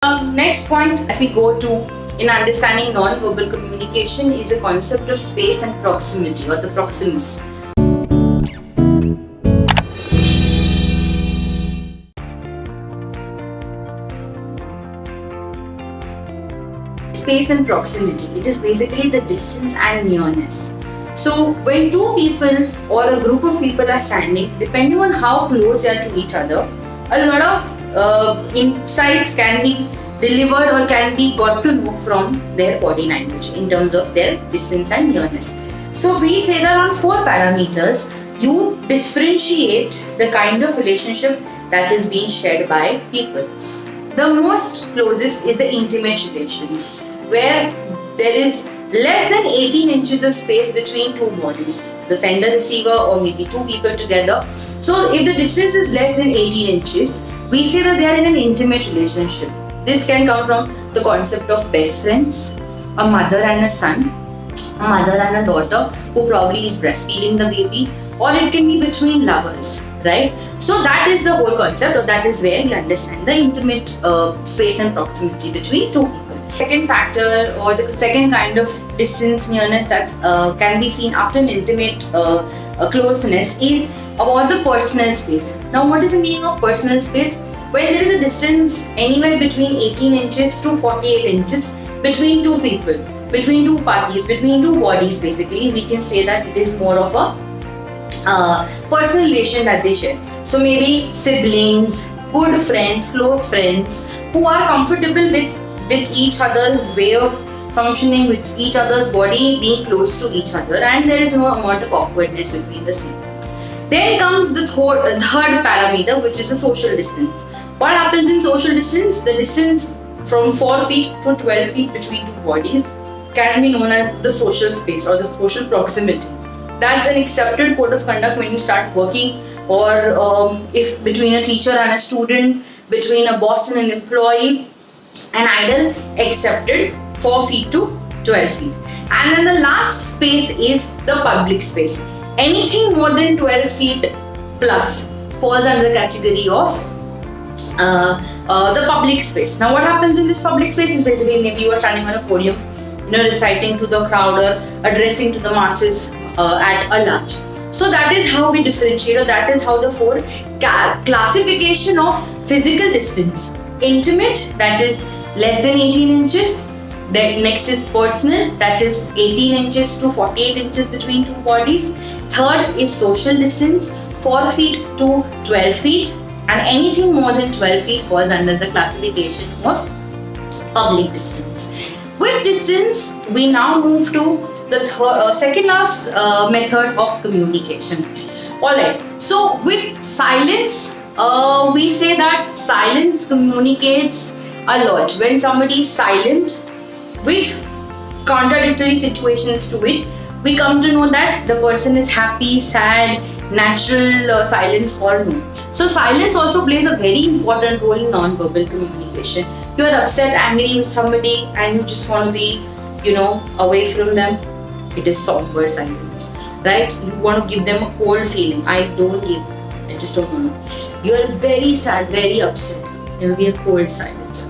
Next point that we go to in understanding non-verbal communication is a concept of space and proximity, or the proximus. Space and proximity, it is basically the distance and nearness. So when two people or a group of people are standing, depending on how close they are to each other, a lot of insights can be delivered or can be got to know from their body language in terms of their distance and nearness. So we say that on 4 parameters, you differentiate the kind of relationship that is being shared by people. The most closest is the intimate relations, where there is less than 18 inches of space between two bodies, the sender receiver or maybe two people together. So if the distance is less than 18 inches, we say that they are in an intimate relationship. This can come from the concept of best friends, a mother and a son, a mother and a daughter who probably is breastfeeding the baby, or it can be between lovers, right? So that is the whole concept, or that is where we understand the intimate space and proximity between two people. Second factor, or the second kind of distance nearness that can be seen after an intimate closeness, is about the personal space. Now, what is the meaning of personal space? When there is a distance anywhere between 18 inches to 48 inches between two people, between two parties, between two bodies, basically, we can say that it is more of a personal relation that they share. So maybe siblings, good friends, close friends who are comfortable with each other's way of functioning, with each other's body being close to each other, and there is no amount of awkwardness between the same. Then comes the third parameter, which is the social distance. What happens in social distance? The distance from 4 feet to 12 feet between two bodies can be known as the social space or the social proximity. That's an accepted code of conduct when you start working, or if between a teacher and a student, between a boss and an employee, an ideal accepted 4 feet to 12 feet. And then the last space is the public space. Anything more than 12 feet plus falls under the category of the public space. Now, what happens in this public space is basically maybe you are standing on a podium, reciting to the crowd or addressing to the masses at a lunch. So that is how we differentiate, or that is how the 4 classification of physical distance. Intimate, that is less than 18 inches. Then next is personal, that is 18 inches to 48 inches between two bodies. Third is social distance, 4 feet to 12 feet, and anything more than 12 feet falls under the classification of public distance. With distance, we now move to the second last method of communication. Alright, so with silence, we say that silence communicates a lot. When somebody is silent with contradictory situations to it, we come to know that the person is happy, sad, natural silence, or no. So silence also plays a very important role in non-verbal communication. You are upset, angry with somebody, and you just want to be, away from them. It is somber silence, right? You want to give them a cold feeling. I just don't want to. You are very sad, very upset. There will be a cold silence.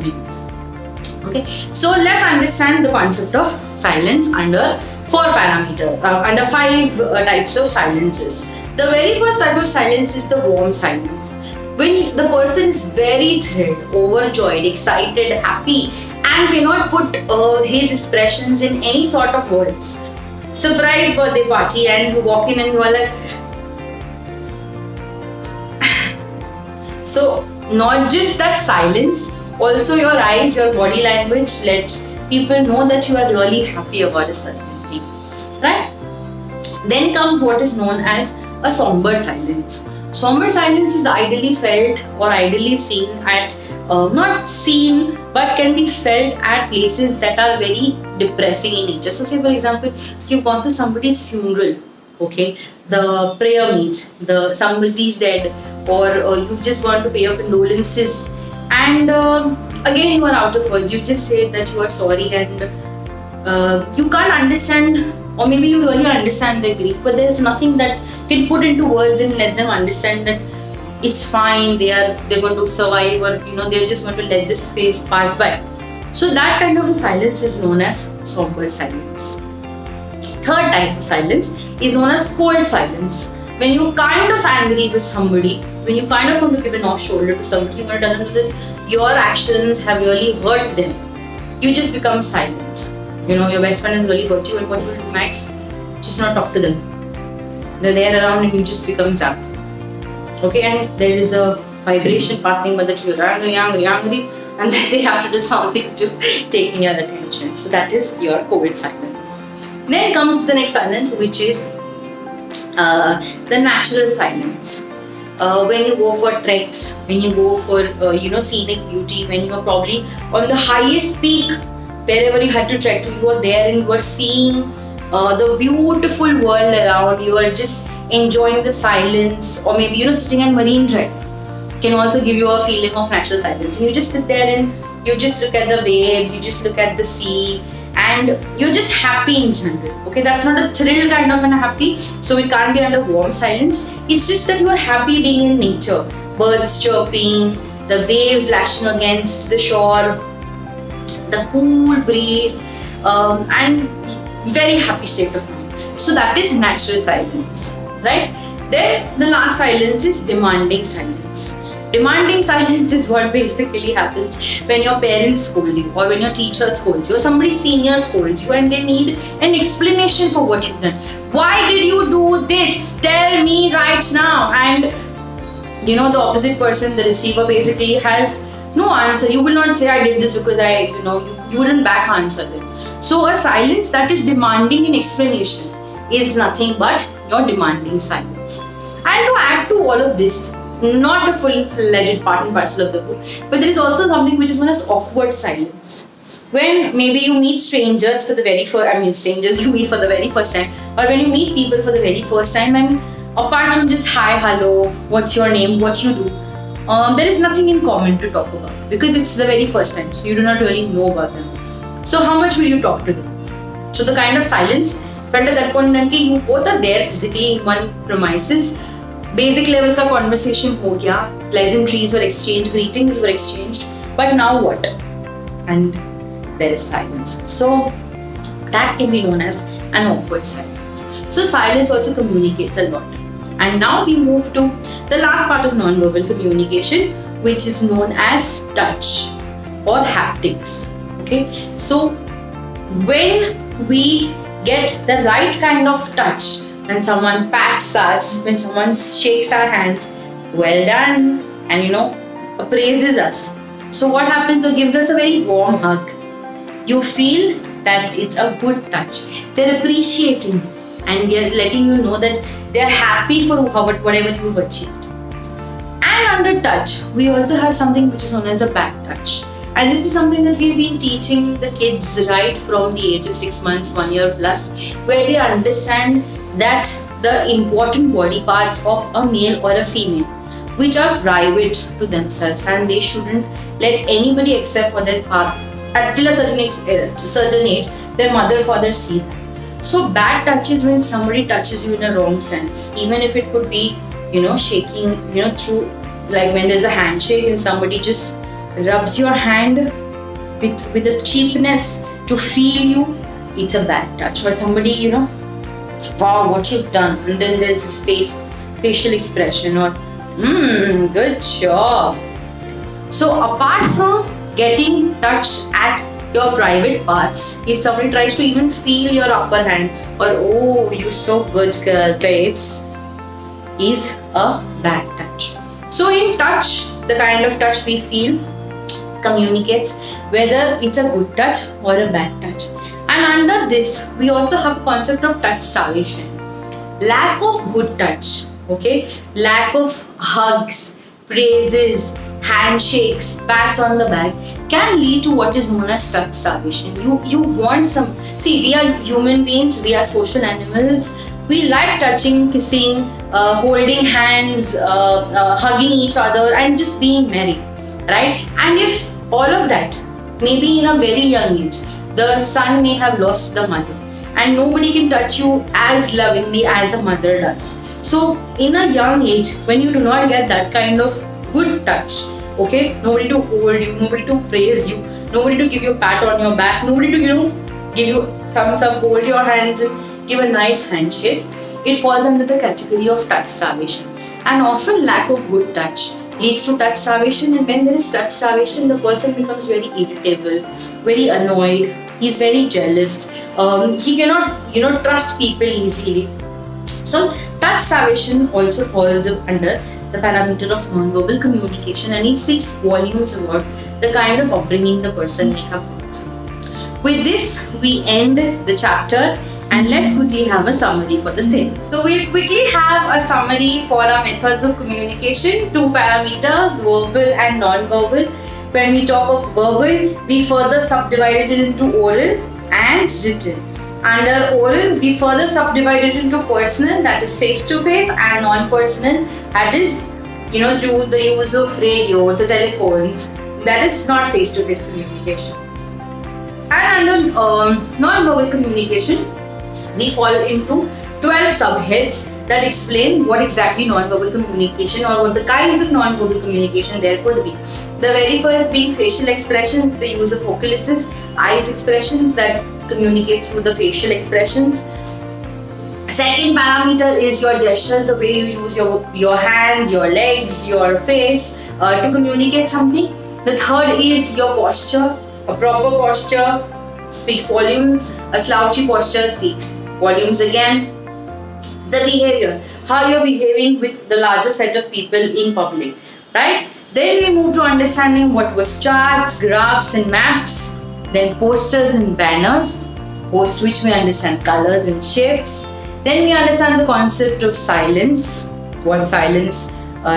Okay, so let's understand the concept of silence under 4 parameters, under 5 types of silences. The very first type of silence is the warm silence. When the person is very thrilled, overjoyed, excited, happy, and cannot put his expressions in any sort of words. Surprise birthday party, and you walk in and you are like, so not just that silence, also your eyes, your body language let people know that you are really happy about a certain thing, right? Then comes what is known as a somber silence. Somber silence is ideally felt or ideally seen at, not seen, but can be felt at places that are very depressing in nature. So say for example, you've gone to somebody's funeral, okay, the prayer meets, somebody's dead, or you've just gone to pay your condolences, and again you are out of words. You just say that you are sorry, and you can't understand, or maybe you really understand their grief, but there is nothing that can put into words and let them understand that it's fine, they're going to survive, or they're just going to let this phase pass by. So that kind of a silence is known as somber silence. Third type of silence is known as cold silence. When you're kind of angry with somebody, when you kind of want to give an off shoulder to somebody, you want to tell them that your actions have really hurt them, you just become silent. Your best friend has really hurt you, and what you will do, Max? Just not talk to them. They're there around and you just become zap. Okay, and there is a vibration passing by that you're angry, and then they have to do something to take in your attention. So that is your cold silence. Then comes the next silence, which is the natural silence. When you go for treks, when you go for scenic beauty, when you are probably on the highest peak, wherever you had to trek to, you are there and you are seeing the beautiful world around. You are just enjoying the silence, or maybe sitting at Marine Drive can also give you a feeling of natural silence. And you just sit there and you just look at the waves, you just look at the sea, and you're just happy in general. Okay, that's not a thrill kind of an happy, so it can't be under warm silence. It's just that you are happy being in nature. Birds chirping, the waves lashing against the shore, the cool breeze, and very happy state of mind. So that is natural silence, right? Then the last silence is demanding silence. Demanding silence is what basically happens when your parents scold you, or when your teacher scolds you, or somebody senior scolds you, and they need an explanation for what you've done. Why did you do this? Tell me right now. And the opposite person, the receiver, basically has no answer. You will not say, I did this because you wouldn't back answer them. So a silence that is demanding an explanation is nothing but your demanding silence. And to add to all of this, not a full-fledged part and parcel of the book, but there is also something which is known as awkward silence. When maybe you meet strangers for the very first, strangers you meet for the very first time, or when you meet people for the very first time, and apart from just hi, hello, what's your name, what you do, there is nothing in common to talk about, because it's the very first time, so you do not really know about them. So how much will you talk to them? So the kind of silence felt at that point in time, you both are there physically in one premises. Basic level का conversation हो गया, pleasantries were exchanged, greetings were exchanged, but now what? And there is silence. So that can be known as an awkward silence. So silence also communicates a lot. And now we move to the last part of non-verbal communication, which is known as touch or haptics. Okay, so when we get the right kind of touch, when someone pats us, when someone shakes our hands, well done, and appraises us. So what happens, or gives us a very warm hug, you feel that it's a good touch. They're appreciating, and they're letting you know that they're happy for whatever you've achieved. And under touch, we also have something which is known as a back touch. And this is something that we've been teaching the kids right from the age of 6 months, 1 year plus, where they understand that the important body parts of a male or a female, which are private to themselves, and they shouldn't let anybody except for their father, until a certain age, their mother, father see that. So bad touch is when somebody touches you in a wrong sense, even if it could be, shaking, through, like when there's a handshake and somebody just rubs your hand with a cheapness to feel you, it's a bad touch. Or somebody, wow, what you've done, and then there's this facial expression, or good job. So apart from getting touched at your private parts, if somebody tries to even feel your upper hand, or oh, you're so good girl, babes, is a bad touch. So in touch, the kind of touch we feel communicates whether it's a good touch or a bad touch. And under this, we also have a concept of touch starvation. Lack of good touch, okay? Lack of hugs, praises, handshakes, pats on the back can lead to what is known as touch starvation. You want some. See, we are human beings, we are social animals. We like touching, kissing, holding hands, hugging each other, and just being merry, right? And if all of that, maybe in a very young age, the son may have lost the mother, and nobody can touch you as lovingly as a mother does. So in a young age, when you do not get that kind of good touch, okay, nobody to hold you, nobody to praise you, nobody to give you a pat on your back, nobody to give you thumbs up, hold your hands and give a nice handshake, it falls under the category of touch starvation. And often lack of good touch leads to touch starvation, and when there is touch starvation, the person becomes very irritable, very annoyed, he's very jealous, he cannot trust people easily. So touch starvation also falls under the parameter of non-verbal communication, and it speaks volumes about the kind of upbringing the person may have gone through. With this, we end the chapter, and let's quickly have a summary for the same. So we'll quickly have a summary for our methods of communication, 2 parameters, verbal and non-verbal. When we talk of verbal, we further subdivide it into oral and written. Under oral, we further subdivide it into personal, that is face-to-face, and non-personal, that is, through the use of radio, the telephones, that is not face-to-face communication. And under non-verbal communication, we fall into 12 subheads that explain what exactly non-verbal communication or what the kinds of non-verbal communication there could be. The very first being facial expressions, the use of oculuses, eyes expressions that communicate through the facial expressions. Second parameter is your gestures, the way you use your hands, your legs, your face to communicate something. The third is your posture. A proper posture speaks volumes. A slouchy posture speaks volumes again. The behavior, how you're behaving with the larger set of people in public, right? Then we move to understanding what was charts, graphs and maps, then posters and banners, post which we understand colors and shapes. Then we understand the concept of silence, what silence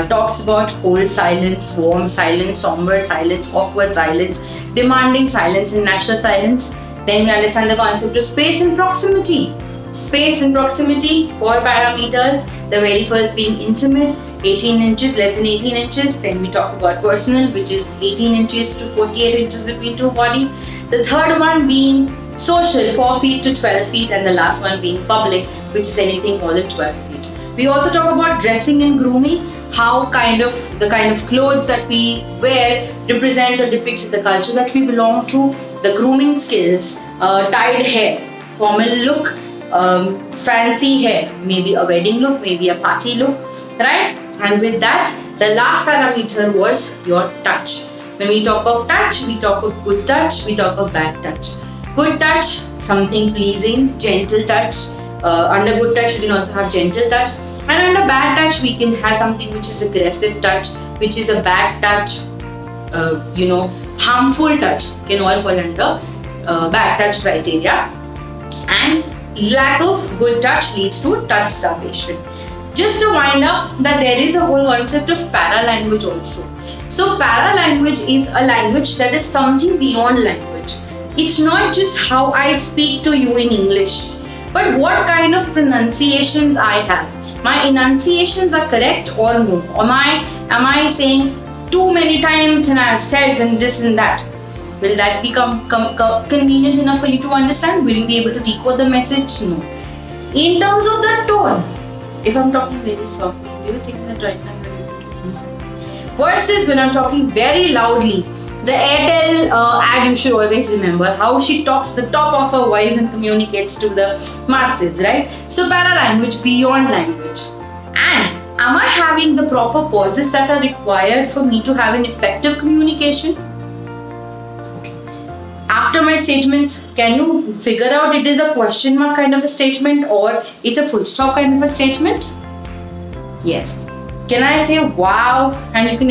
talks about: cold silence, warm silence, somber silence, awkward silence, demanding silence and natural silence. Then we understand the concept of space and proximity. Space and proximity, 4 parameters, the very first being intimate, 18 inches, less than 18 inches. Then we talk about personal, which is 18 inches to 48 inches between two bodies. The third one being social, 4 feet to 12 feet, and the last one being public, which is anything more than 12 feet. We also talk about dressing and grooming, how the kind of clothes that we wear represent or depict the culture that we belong to, the grooming skills, tied hair, formal look, fancy hair, maybe a wedding look, maybe a party look, right? And with that, the last parameter was your touch. When we talk of touch, we talk of good touch, we talk of bad touch. Good touch, something pleasing, gentle touch. Under good touch, we can also have gentle touch. And under bad touch, we can have something which is aggressive touch, which is a bad touch, harmful touch, can all fall under bad touch criteria. And lack of good touch leads to touch starvation. Just to wind up, that there is a whole concept of para-language also. So para-language is a language that is something beyond language. It's not just how I speak to you in English, but what kind of pronunciations I have. My enunciations are correct or no? Am I saying too many times and I have said and this and that? Will that become convenient enough for you to understand? Will you be able to decode the message? No. In terms of the tone, if I'm talking very softly, do you think that right now you're able to understand? Versus when I'm talking very loudly, the Airtel ad, you should always remember how she talks the top of her voice and communicates to the masses, right? So para-language, beyond language. And am I having the proper pauses that are required for me to have an effective communication? After my statements, can you figure out it is a question mark kind of a statement or it's a full stop kind of a statement? Yes. Can I say wow and you can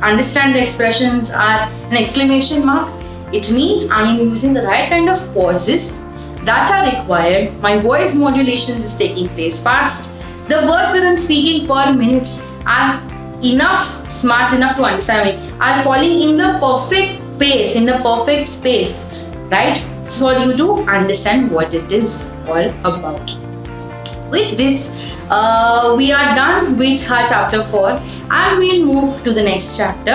understand the expressions are an exclamation mark? It means I am using the right kind of pauses that are required. My voice modulations is taking place fast. The words that I'm speaking per minute are smart enough to understand me, are falling in the perfect pace, in the perfect space, right? For you to understand what it is all about. With this, we are done with our chapter 4 and we'll move to the next chapter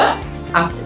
after.